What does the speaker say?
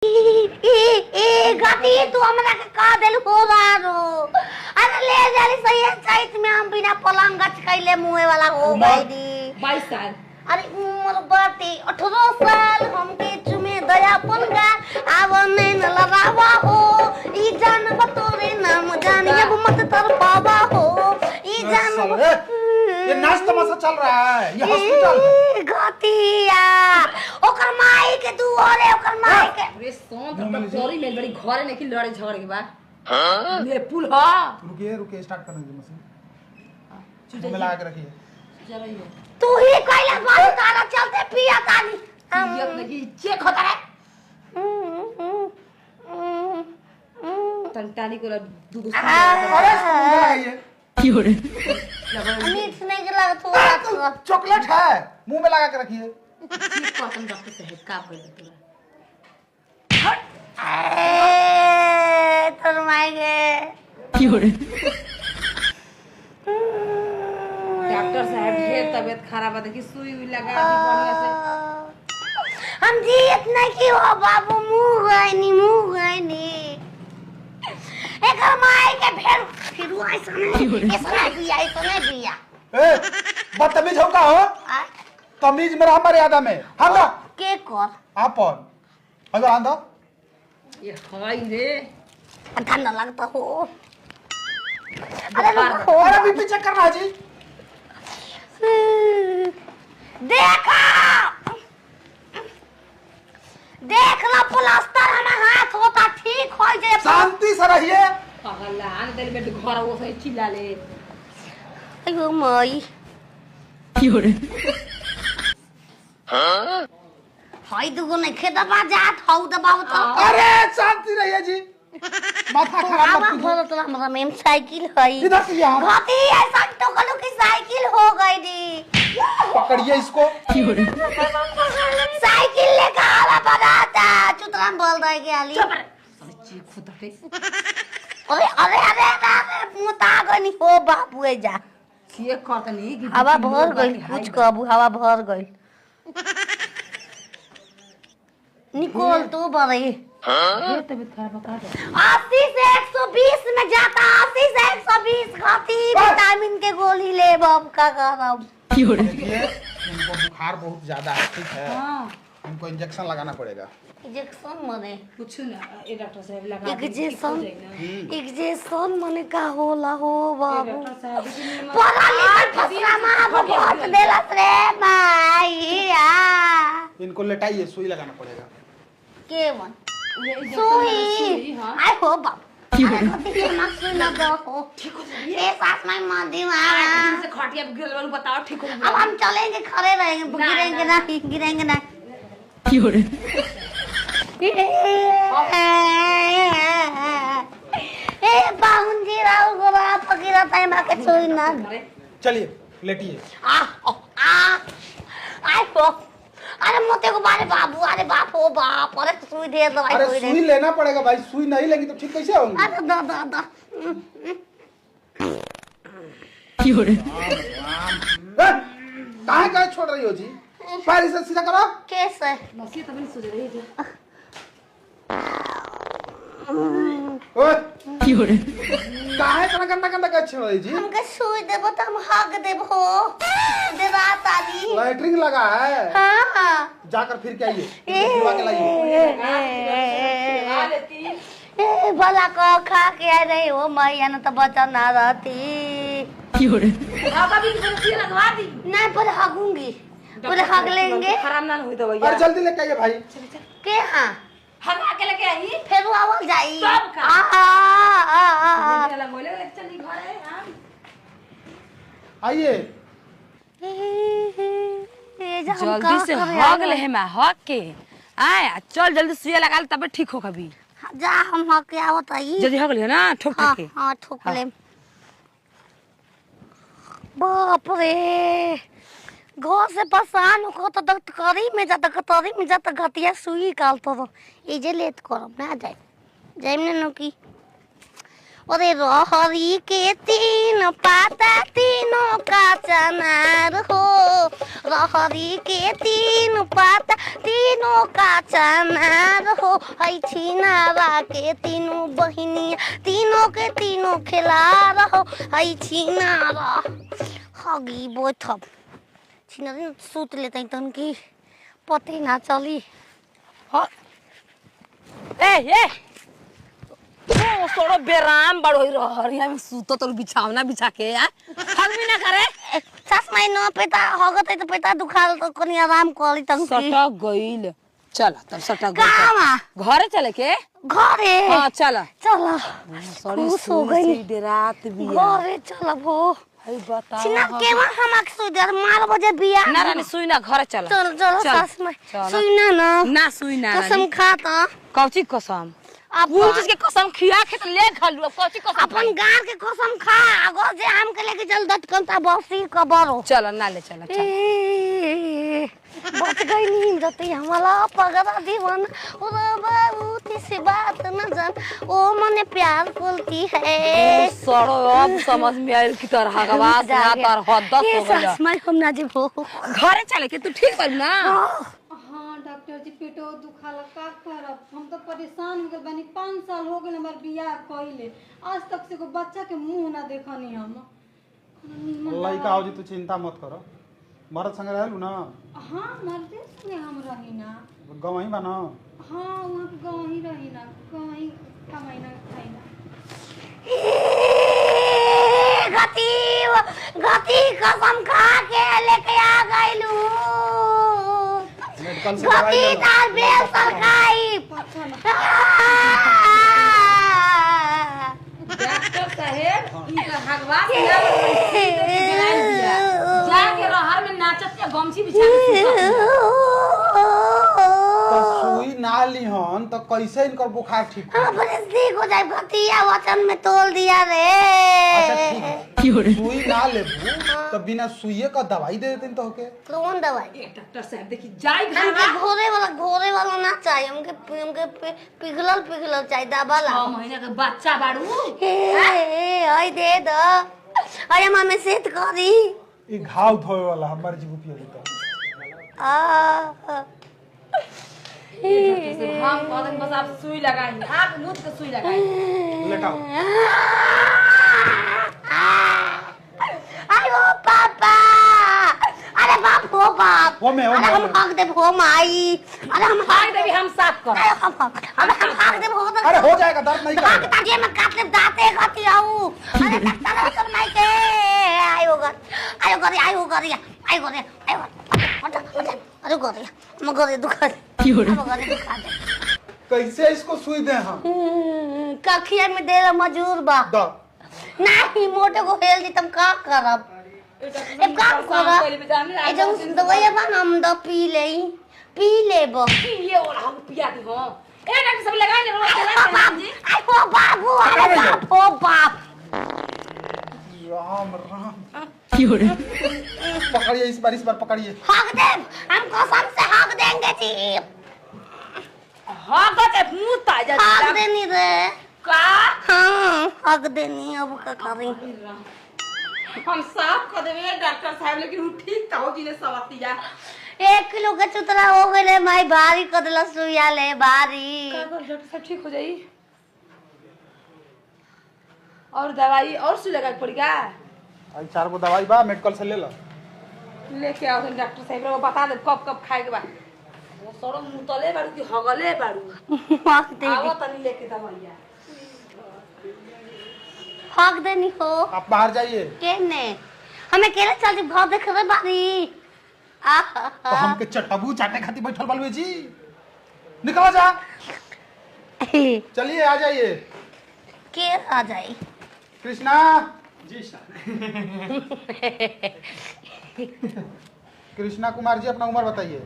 गति तू हमरा के का देल हो रो अरे ले जाली सही चैत में हम बिना पलंग गच कैले मुंहे वाला हो गई दी 22 साल अरे उम्र बाटे 18 साल हमके चुमे दयापन गा आव नहीं न लरावा हो ई जान बतोरे नाम जानी अब मत तर पावा हो ई जान ये नाच तमाशा चल रहा है ये हॉस्पिटल गतिया ओकर माई के तू ओरे ओकर माई के अरे सोन तो सॉरी मेल बड़ी घरे नहीं लड़े झगड़े के बाद हां ये पुल हां रुकिए स्टार्ट करने दीजिए मशीन मुंह में लगा के रखिए चलिए तू ही कहला बात तारा चलते पिया तानी पियत नहीं चेक होता है तंटानी को दुगो अरे लगाइए नीट नहीं के लगा तू चॉकलेट है मुंह में लगा के रखिए चेक कॉटन डॉक्टर साहब का कर दे तोरा तोर माई गे डॉक्टर साहब ढेर तबीयत खराब है देखी सुई हुई लगा दी बढ़िया से हम जीत नहीं की हो बाबू मुंह गई नी एकर माई के फिर ऐसा नहीं बिया ए बदतमीज हो का हो तमीज में हमारे यादा में हम ना के कर आपन अगर आंदा ये हाय रे ठंडा लगता हो अरे रुको अरे बीपी चेक करना है जी देख लो प्लास्टर हमारा हाथ होता ठीक हो जाए शांति से रहिए पागल आन दिल में घर वो सही चिल्ला ले अयो मई हाय दुगो नहीं खेदा बाजात हौ दबाव तो अरे शांति रहिए जी माथा खराब आवा मत बोलो तो हमरा में साइकिल है इधर से यहाँ घाटी ऐसा तो कलो की साइकिल हो गई दी पकड़िए इसको साइकिल लेकर आला बनाता चुतराम बोल रहा है कि आली चीख खुदा पे अरे मुता गनी हो बाबू जा चेक करत नहीं कि हवा भर गई कुछ कबू हवा भर गई निकोल तो बड़ी ढेर तबीयत खराब का दे 80 से 120 में जाता 80 से 120 खाती विटामिन के गोली ले बाब का करब इनको बुखार बहुत ज्यादा है ठीक है हां इनको इंजेक्शन लगाना पड़ेगा इंजेक्शन मने कुछ ना ए डॉक्टर साहब लगा इंजेक्शन मने का होला हो बाबू डॉक्टर साहब की पराली पर फसरामा बहुत देलत रे माईया इनको लेटाइए सुई लगाना पड़ेगा के मन ये सुई हां आई हो बाप ठीक हो ये सास में मादी से खटिया पे गिरल बताओ ठीक हो अब हम चलेंगे खड़े रहेंगे गिरेंगे ना गिरेंगे ना ए बाहुन जी राव गोरा पकीरा टाइम आके सोई ना चलिए लेटिए आई हो अरे मोते को बारे बाबू अरे बाप हो बाप अरे सुई दे दवाई अरे सुई लेना पड़ेगा भाई सुई नहीं लेगी तो ठीक कैसे होंगे अरे दा कहाँ छोड़ रही हो जी पैर से सीधा करो कैसे नसी तब नहीं सोच रही थी ओए कहाँ इतना गंदा गंदा क्या छोड़ रही जी हमके सुई देबो त हम हग देबो दे रात आली लैटरिन लगा है हां जाकर फिर के आइए दिलवा के लाइए आ लेती ए भला को खा के आ रही हो मैया न तो बचा ना रहती बाबा भी गलती लगवा दी नहीं पर हगूंगी पूरे हग लेंगे खराब ना हुई दवाई अरे जल्दी लेके आइए भाई के हां हगा के लेके आई फिर वो आवाज जाई सब का। आ मोले चली घरे हां आइए जल्दी से हग ले मैं हग के आया चल जल्दी सुई लगा ले तब ठीक हो कभी जा हम हग के आवत आई जल्दी हग ले ना ठोक ठोक के हां ठोक ले बाप रे घर से परेशान हो तो करी में जाता कतरी में जाता घटिया सुई काल तो ये जे लेट करब ना जाए जाइम ने नो की अरे रहरी के तीन पाता तीनों का चनार हो, रहरी के तीन पाता तीनों का चनार हो, है छिनारा के तीनों बहिनी तीनों के तीनों खिला रहो, है छिनारा हगी बोथब छिनारी सूत लेते तन की पते ना चली। हाँ ए ओ सोरो बेराम बड़ो रहरिया में सूतो तो बिछावना बिछा के यार हल भी ना करे सास माई न पेता हगत त पेता दुखाल त कोनी आराम करी तंग सटा गइल। चल तब सटा गइल कहां घरे चले के घरे हां चल चल सॉरी खुश हो गई रात बिया घरे चल भो हई बता छिना के हमक सुई दर मार बजे बिया ना रानी सुई ना घरे चल चल चल सास माई सुई ना ना सुई ना कसम खा त कौची कसम अब वो चीज के कसम खिया के ले खलू अब कौची कसम अपन गार के कसम खा अगो जे हम के लेके चल दटकंता बसी कबरो चल ना ले चल बच गई नींद जती हमारा पगड़ा दीवान ओरे बाबू से बात न जान ओ मने प्यार बोलती है सरो अब समझ में आइल की तरह आवाज ना तर हद हो गया मैं हम ना जे भो घरे चले के तू ठीक कर ना। हाँ डॉक्टर जी पेटो दुखाला का करब हम तो परेशान हो गए बनी 5 साल हो गए हमार बियाह कइले आज तक से को बच्चा के मुंह ना देखनी हम। लइका आओ जी तू चिंता मत करो मरद संग रहलू ना। हाँ मर्दे संगे हम रही ना गवही बा ना। हाँ वहाँ पे गाँव ही रही ना कहीं कमाई ना खाई ना गति कसम खा के लेके आ गइलू मेडिकल से दवाई ले लो। तार बेल सरकाई डॉक्टर साहब ई का भगवान जाके रहर में नाचत के गमछी बिछा के तो सुई ना लीहन तो कैसे इनकर बुखार ठीक हो? अपने ठीक हो जाए भतिया वचन में तोल दिया रे। अच्छा ठीक है सुई ना लेबू तो बिना सुइए का दवाई दे देते तो होके। कौन दवाई डॉक्टर साहब देखी जाई हमके घोरे वाला ना चाहिए हमके पिघलल चाहिए दबा ला 6 महीने का बच्चा बाड़ू ए आई दे दो अरे मामे सेट करी ई घाव धोए वाला हमर जीव उपयोगिता। आ हम कहते बस आप सुई लगाई आंख मुंह के सुई लगाई लेटाओ। अरे ओ पापा अरे बाप हो बाप वो में अरे हम भाग दे भो माई अरे हम भाग देवी हम साफ कर हम भाग दे भो अरे हो जाएगा दर्द नहीं करेगा। ताजे में काट ले दाते गति आऊ अरे डॉक्टर माई के आयो गरी अरे गरी हम गरी दुखा दे कैसे इसको सुई दे हम? कखिया में देला मजूर बा द नहीं मोटे को हेल दी तुम का करब एक काम करब ए जो दवाई बा हम द पी लेबो ये वाला हम पिया दी हो ए डॉक्टर साहब लगाई ले चला जी आई हो बाबू अरे बाप हो बाप राम राम पकड़िए इस बार पकड़िए। हक दे हम कसम से हक देंगे जी हां गते मुंह ताजा हक देनी रे का हाँ हक देनी अब का करी हम साफ कर देवे डॉक्टर साहब लेकिन वो ठीक त हो जिने सवतिया 1 किलो का चुतरा हो गए माई भारी कदला सुइया ले भारी का कर डॉक्टर साहब ठीक हो जाई और दवाई और सुई लगा के पड़ेगा आई 4 गो दवाई बा मेडिकल से ले लो लेके आओ डॉक्टर साहब रे बता दे कब खाए के बा वो सरो मुतले बाड़ू कि हगले बाड़ू हक दे आओ तनी लेके दवाइया हक देनी हो आप बाहर जाइए। केने हमें केले चलती घर देख रे बारी तो हमके चटबू चाटे खाती बैठल बालू जी निकल जा चलिए आ जाइए। के आ जाए कृष्णा जी सर कृष्णा कुमार जी अपना उम्र बताइए।